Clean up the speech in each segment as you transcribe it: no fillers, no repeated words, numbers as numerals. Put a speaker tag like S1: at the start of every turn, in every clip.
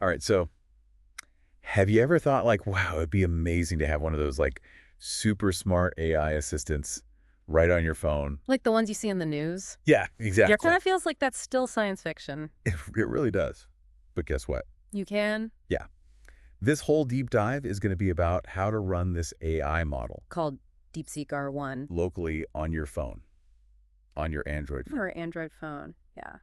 S1: All right, so have you ever thought like, wow, it'd be amazing to have one of those like super smart AI assistants right on your phone?
S2: Like the ones you see in the news?
S1: Yeah,
S2: Yeah, it kind
S1: exactly.
S2: of feels like that's still science fiction.
S1: It really does. But guess what?
S2: You can?
S1: Yeah. This whole deep dive is going to be about how to run this AI model
S2: Called DeepSeek R1.
S1: locally on your phone, on your Android phone.
S2: Or Android phone. Yeah.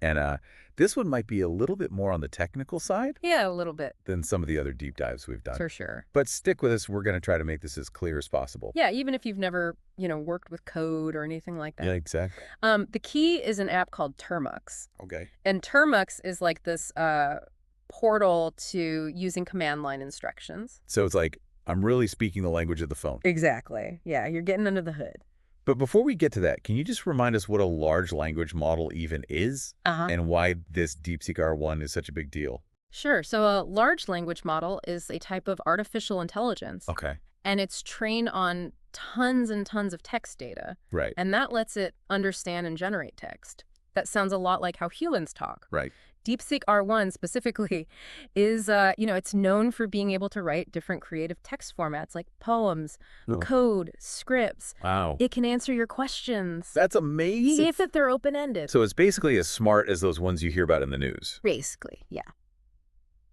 S1: And this one might be a little bit more on the technical side
S2: Yeah, a little bit.
S1: than some of the other deep dives we've done.
S2: For sure.
S1: But stick with us. We're going to try to make this as clear as possible.
S2: Yeah, even if you've never, worked with code or anything like that.
S1: Yeah, exactly.
S2: The key is an app called Termux.
S1: Okay.
S2: And Termux is like this portal to using command line instructions.
S1: So it's like, I'm really speaking the language of the phone.
S2: Exactly. Yeah, you're getting under the hood.
S1: But before we get to that, can you just remind us what a large language model even is and why this DeepSeek R1 is such a big deal?
S2: Sure. So a large language model is a type of artificial intelligence.
S1: Okay.
S2: And it's trained on tons and tons of text data.
S1: Right.
S2: And that lets it understand and generate text. That sounds a lot like how humans talk.
S1: Right.
S2: DeepSeek R1 specifically is, it's known for being able to write different creative text formats like poems, code, scripts.
S1: Wow.
S2: It can answer your questions.
S1: That's amazing.
S2: If they're open-ended.
S1: So it's basically as smart as those ones you hear about in the news.
S2: Basically, yeah.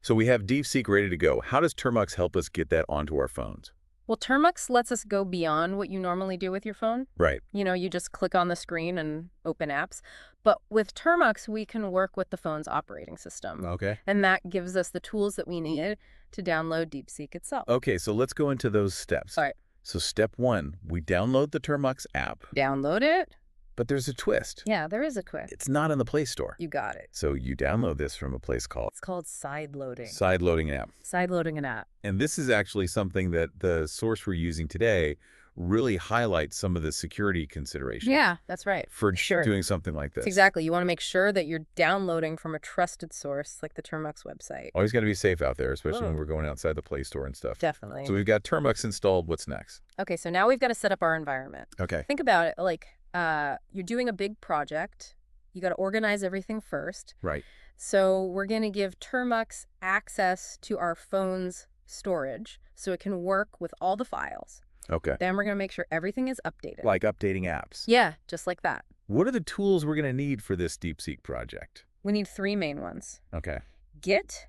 S1: So we have DeepSeek ready to go. How does Termux help us get that onto our phones?
S2: Well, Termux lets us go beyond what you normally do with your phone.
S1: Right.
S2: You just click on the screen and open apps. But with Termux, we can work with the phone's operating system.
S1: Okay.
S2: And that gives us the tools that we need to download DeepSeek itself.
S1: Okay, so let's go into those steps.
S2: All right.
S1: So step 1, we download the Termux app.
S2: Download it.
S1: But there's a twist.
S2: Yeah, there is a twist.
S1: It's not in the Play Store.
S2: You got it.
S1: So you download this from a place called
S2: It's called side loading.
S1: Side Loading App.
S2: Side loading an app.
S1: And this is actually something that the source we're using today really highlights some of the security considerations.
S2: Yeah, that's right.
S1: For
S2: Sure.
S1: doing something like this.
S2: Exactly. You want to make sure that you're downloading from a trusted source like the Termux website.
S1: Always got to be safe out there, especially when we're going outside the Play Store and stuff.
S2: Definitely.
S1: So we've got Termux installed. What's next?
S2: Okay, so now we've got to set up our environment.
S1: Okay.
S2: Think about it like you're doing a big project. You got to organize everything first.
S1: Right.
S2: So we're going to give Termux access to our phone's storage so it can work with all the files.
S1: Okay.
S2: Then we're going to make sure everything is updated.
S1: Like updating apps.
S2: Yeah, just like that.
S1: What are the tools we're going to need for this DeepSeek project?
S2: We need 3 main ones.
S1: Okay.
S2: Git,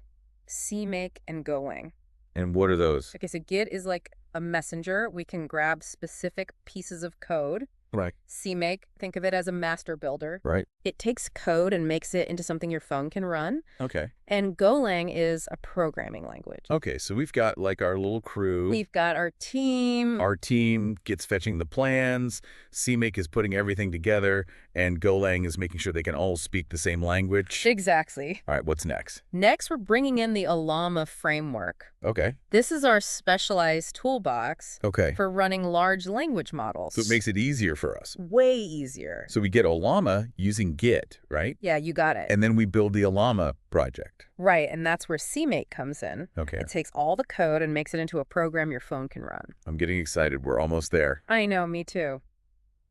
S2: cmake, and golang.
S1: And what are those?
S2: Okay, so Git is like a messenger. We can grab specific pieces of code.
S1: Right.
S2: cmake, think of it as a master builder.
S1: Right.
S2: It takes code and makes it into something your phone can run.
S1: Okay.
S2: And Golang is a programming language.
S1: Okay, so we've got like our little crew.
S2: We've got our team.
S1: Our team gets fetching the plans. CMake is putting everything together. And Golang is making sure they can all speak the same language.
S2: Exactly.
S1: All right, what's next?
S2: Next, we're bringing in the Ollama framework.
S1: Okay.
S2: This is our specialized toolbox
S1: Okay.
S2: for running large language models.
S1: So it makes it easier for us.
S2: Way easier.
S1: So we get Ollama using Git, right?
S2: Yeah, you got it.
S1: And then we build the Ollama project.
S2: Right, and that's where cmake comes in.
S1: Okay.
S2: It takes all the code and makes it into a program your phone can run.
S1: I'm getting excited. We're almost there.
S2: I know, me too.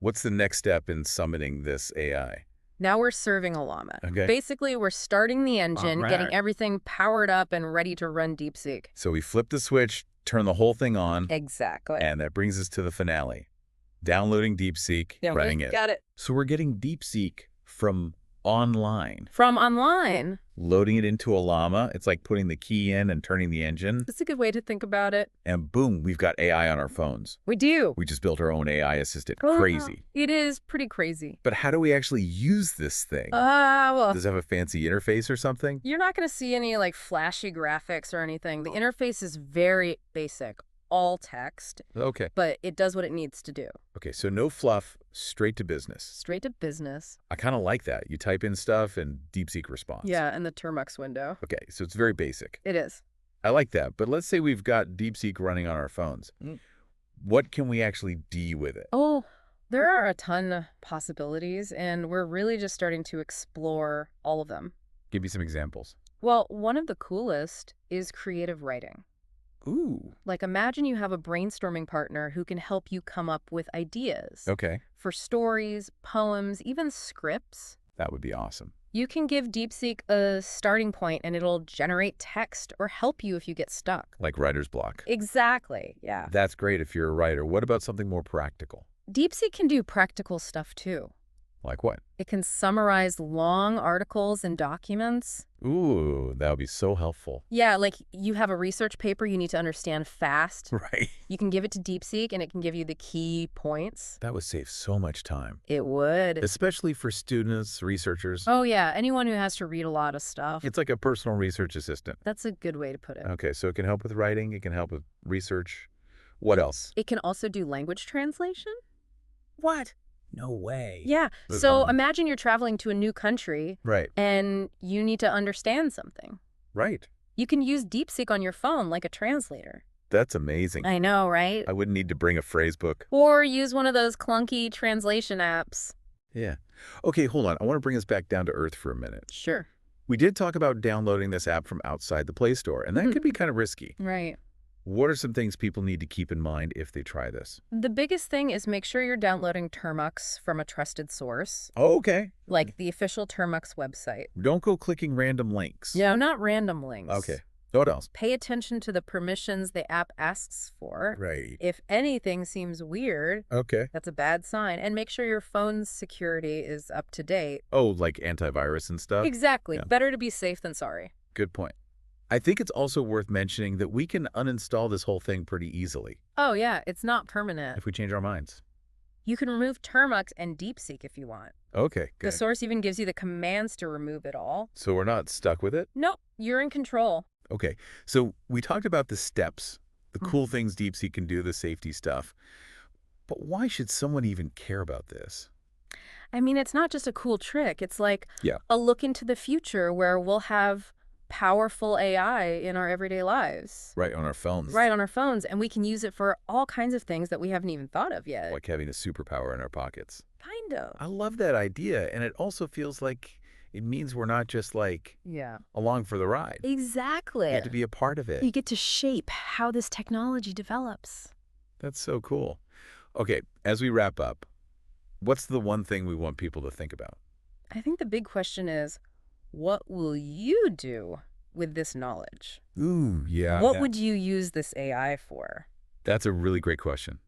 S1: What's the next step in summoning this AI?
S2: Now we're serving Ollama.
S1: Okay.
S2: Basically, we're starting the engine,
S1: Alright.
S2: getting everything powered up and ready to run DeepSeek.
S1: So we flip the switch, turn the whole thing on,
S2: Exactly.
S1: and that brings us to the finale. Downloading DeepSeek, running it.
S2: Got it.
S1: So we're getting DeepSeek from online,
S2: From online.
S1: loading it into Ollama. It's like putting the key in and turning the engine,
S2: That's a good way to think about it.
S1: and boom, we've got AI on our phones.
S2: We do.
S1: We just built our own AI assistant. Crazy.
S2: It is pretty crazy.
S1: But how do we actually use this thing?
S2: Well,
S1: Does it have a fancy interface or something?
S2: you're not going to see any like flashy graphics or anything. The interface is very basic, all text,
S1: Okay.
S2: but it does what it needs to do.
S1: Okay, so no fluff, straight to business.
S2: Straight to business.
S1: I kind of like that. You type in stuff and DeepSeek responds.
S2: Yeah, and the Termux window.
S1: Okay, so it's very basic.
S2: It is.
S1: I like that. But let's say we've got DeepSeek running on our phones. What can we actually do with it?
S2: Oh, there are a ton of possibilities, and we're really just starting to explore all of them.
S1: Give me some examples.
S2: Well, one of the coolest is creative writing.
S1: Ooh.
S2: Like, imagine you have a brainstorming partner who can help you come up with ideas
S1: Okay.
S2: for stories, poems, even scripts.
S1: That would be awesome.
S2: You can give DeepSeek a starting point and it'll generate text or help you if you get stuck.
S1: Like writer's block.
S2: Exactly, yeah.
S1: That's great if you're a writer. What about something more practical?
S2: DeepSeek can do practical stuff too.
S1: Like what?
S2: It can summarize long articles and documents.
S1: Ooh, that would be so helpful.
S2: Yeah, like you have a research paper you need to understand fast.
S1: Right.
S2: You can give it to DeepSeek and it can give you the key points.
S1: That would save so much time.
S2: It would.
S1: Especially for students, researchers.
S2: Oh, yeah, anyone who has to read a lot of stuff.
S1: It's like a personal research assistant.
S2: That's a good way to put it.
S1: Okay, so it can help with writing. It can help with research. What else?
S2: It can also do language translation.
S1: What? No way.
S2: Yeah. So imagine you're traveling to a new country.
S1: Right.
S2: And you need to understand something.
S1: Right.
S2: You can use DeepSeek on your phone like a translator.
S1: That's amazing.
S2: I know, right?
S1: I wouldn't need to bring a phrase book.
S2: Or use one of those clunky translation apps.
S1: Yeah. Okay, hold on. I want to bring us back down to earth for a minute.
S2: Sure.
S1: We did talk about downloading this app from outside the Play Store, and that could be kind of risky.
S2: Right.
S1: What are some things people need to keep in mind if they try this?
S2: The biggest thing is make sure you're downloading Termux from a trusted source,
S1: Oh, okay.
S2: like the official Termux website.
S1: Don't go clicking random links.
S2: Yeah, not random links.
S1: Okay. What else?
S2: Pay attention to the permissions the app asks for.
S1: Right.
S2: If anything seems weird,
S1: Okay.
S2: that's a bad sign. And make sure your phone's security is up to date.
S1: Oh, like antivirus and stuff?
S2: Exactly.
S1: Yeah.
S2: Better to be safe than sorry.
S1: Good point. I think it's also worth mentioning that we can uninstall this whole thing pretty easily
S2: Oh, yeah, it's not permanent.
S1: if we change our minds.
S2: You can remove Termux and DeepSeek if you want.
S1: Okay,
S2: The
S1: good.
S2: source even gives you the commands to remove it all.
S1: So we're not stuck with it?
S2: Nope, you're in control.
S1: Okay, so we talked about the steps, the cool things DeepSeek can do, the safety stuff. But why should someone even care about this?
S2: I mean, it's not just a cool trick. It's like
S1: Yeah.
S2: a look into the future where we'll have powerful AI in our everyday lives.
S1: Right, on our phones.
S2: Right, on our phones, and we can use it for all kinds of things that we haven't even thought of yet.
S1: Like having a superpower in our pockets.
S2: Kind of.
S1: I love that idea, and it also feels like it means we're not just like
S2: Yeah.
S1: along for the ride.
S2: Exactly.
S1: We have to be a part of it.
S2: You get to shape how this technology develops.
S1: That's so cool. Okay, as we wrap up, what's the one thing we want people to think about?
S2: I think the big question is, what will you do with this knowledge?
S1: Ooh, yeah.
S2: What would you use this AI for?
S1: That's a really great question.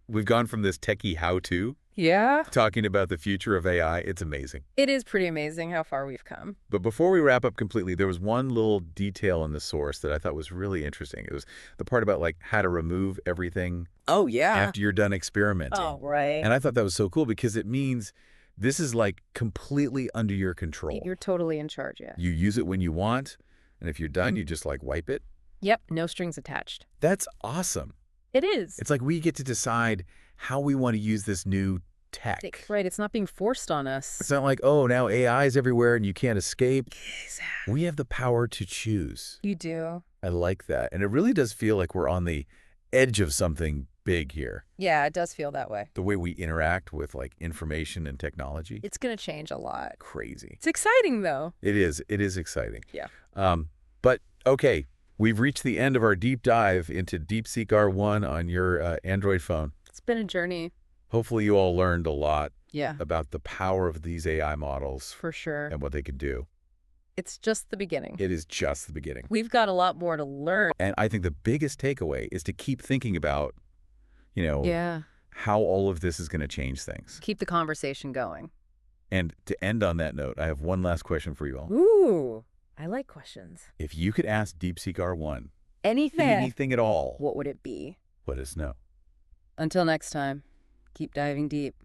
S1: We've gone from this techie how-to
S2: Yeah.
S1: talking about the future of AI. It's amazing.
S2: It is pretty amazing how far we've come.
S1: But before we wrap up completely, there was one little detail in the source that I thought was really interesting. It was the part about like how to remove everything
S2: Oh, yeah.
S1: after you're done experimenting.
S2: Oh, right.
S1: And I thought that was so cool because it means this is like completely under your control.
S2: You're totally in charge, yeah.
S1: You use it when you want, and if you're done, you just like wipe it.
S2: Yep, no strings attached.
S1: That's awesome.
S2: It is.
S1: It's like we get to decide how we want to use this new tech.
S2: Right, it's not being forced on us.
S1: It's not like, oh, now AI is everywhere and you can't escape.
S2: Exactly.
S1: We have the power to choose.
S2: You do.
S1: I like that. And it really does feel like we're on the edge of something big here.
S2: Yeah, it does feel that way.
S1: The way we interact with like information and technology.
S2: It's going to change a lot.
S1: Crazy.
S2: It's exciting, though.
S1: It is. It is exciting.
S2: Yeah.
S1: But okay, we've reached the end of our deep dive into DeepSeek R1 on your Android phone.
S2: It's been a journey.
S1: Hopefully you all learned a lot
S2: Yeah,
S1: about the power of these AI models
S2: for sure.
S1: and what they can do.
S2: It's just the beginning.
S1: It is just the beginning.
S2: We've got a lot more to learn.
S1: And I think the biggest takeaway is to keep thinking about,
S2: Yeah.
S1: how all of this is going to change things.
S2: Keep the conversation going.
S1: And to end on that note, I have one last question for you all.
S2: Ooh, I like questions.
S1: If you could ask DeepSeek R1
S2: Anything.
S1: anything at all,
S2: What would it be?
S1: let us know.
S2: Until next time, keep diving deep.